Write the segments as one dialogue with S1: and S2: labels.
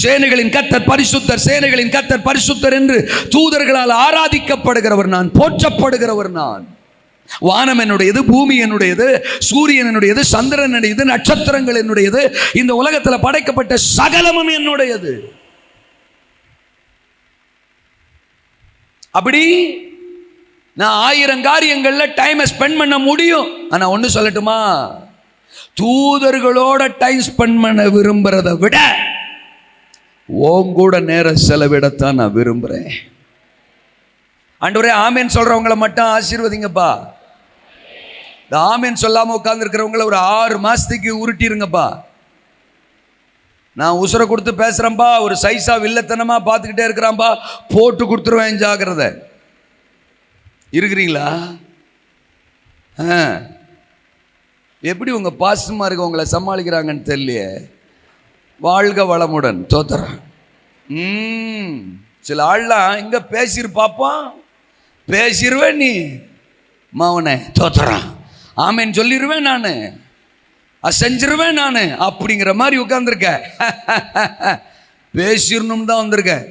S1: சேனைகளின் கர்த்தர் பரிசுத்தர், சேனைகளின் கர்த்தர் பரிசுத்தர் என்று தூதர்களால் ஆராதிக்கப்படுகிறவர் நான், போற்றப்படுகிறவர் நான். வானம் என்னுடையது, பூமி என்னுடையது, சூரியன் என்னுடையது, சந்திரன் என்னுடையது, நட்சத்திரங்கள் என்னுடையது, இந்த உலகத்தில் படைக்கப்பட்ட சகலமும் என்னுடையது. அப்படி நான் 1000 காரியங்கள்ல டைமை ஸ்பெண்ட் பண்ண முடியும். ஆனா ஒன்று சொல்லட்டுமா, தூதர்களோட டைம் ஸ்பெண்ட் பண்ண விரும்புறதை விட உன் கூட நேரம் செலவிடத்தான் நான் விரும்புறேன். ஆண்டவரே ஆமேன் சொல்றவங்களை மட்டும் ஆசீர்வதிங்கப்பா. இந்த ஆமேன் சொல்லாம உட்கார்ந்து இருக்கிறவங்கள ஒரு 6 மாசத்துக்கு உருட்டிருங்கப்பா. நான் உசுரை கொடுத்து பேசுறேன்பா, ஒரு சைஸா வில்லத்தனமா பார்த்துக்கிட்டே இருக்கிறான்பா, போட்டு கொடுத்துருவேன், ஜாக்கிரதை. இருக்கிறீங்களா? எப்படி உங்க பாசமா இருக்க உங்களை சமாளிக்கிறாங்கன்னு தெரியலையே. வாழ்க வளமுடன். தோத்துறேன். சில ஆள்லாம் இங்க பேசிரு பாப்பான், பேசிடுவேன் நீ மாவனே, தோத்துறான், ஆமேன்னு சொல்லிடுவேன் நான், செஞ்சிருவேன் நான் அப்படிங்கிற மாதிரி உட்கார்ந்துருக்க. பேசிடணும்னு தான் வந்திருக்கேன்,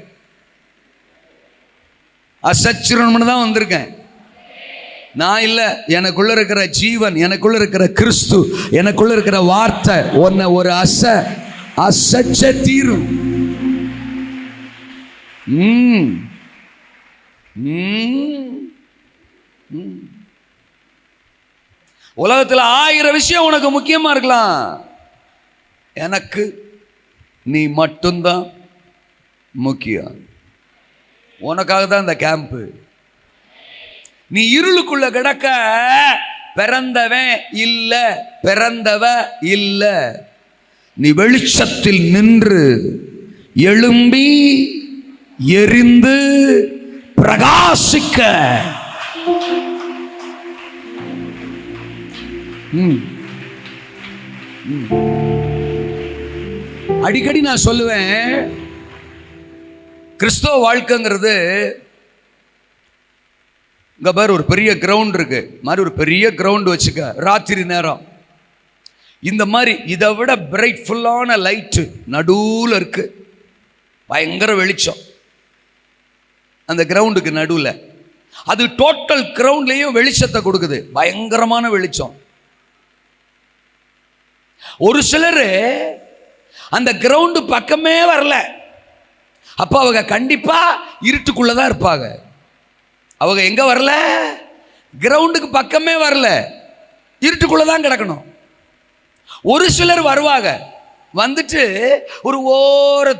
S1: அசச்சிடணும்னு தான் வந்திருக்கேன். நான் இல்லை, எனக்குள்ள இருக்கிற ஜீவன், எனக்குள்ள இருக்கிற கிறிஸ்து, எனக்குள்ள இருக்கிற வார்த்தை ஒன்ன ஒரு அசச்ச தீரும். உலகத்தில் 1000 விஷயம் உனக்கு முக்கியமா இருக்கலாம், எனக்கு நீ மட்டும்தான் முக்கியம். உனக்காக தான் இந்த கேம்ப். நீ இருளுக்குள்ள கிடக்க பிறந்தவன் இல்ல, பிறந்தவ இல்ல. நீ வெளிச்சத்தில் நின்று எழும்பி எரிந்து பிரகாசிக்க. அடிக்கடி நான் சொல்லுவேன், கிறிஸ்தவ வாழ்க்கைங்கிறது இங்க பாரு, ஒரு பெரிய கிரவுண்ட் இருக்கு மாதிரி, ஒரு பெரிய கிரவுண்ட் வச்சுக்க. ராத்திரி நேரம் இந்த மாதிரி இதை விட பிரைட்ஃபுல்லான லைட்டு நடுவில் இருக்கு, பயங்கர வெளிச்சம் அந்த கிரவுண்டுக்கு நடுவில். அது டோட்டல் கிரவுண்ட்லேயும் வெளிச்சத்தை கொடுக்குது, பயங்கரமான வெளிச்சம். ஒரு சிலர் அந்த கிரவுண்டு பக்கமே வரல, அப்ப அவங்க கண்டிப்பா இருட்டுக்குள்ளதான் இருப்பாங்க. அவங்க எங்க வரல, கிரவுண்டுக்கு பக்கமே வரல, இருட்டுக்குள்ளதான் கிடக்கணும். ஒரு சிலர் வருவாங்க, வந்துட்டு ஒரு ஓரத்து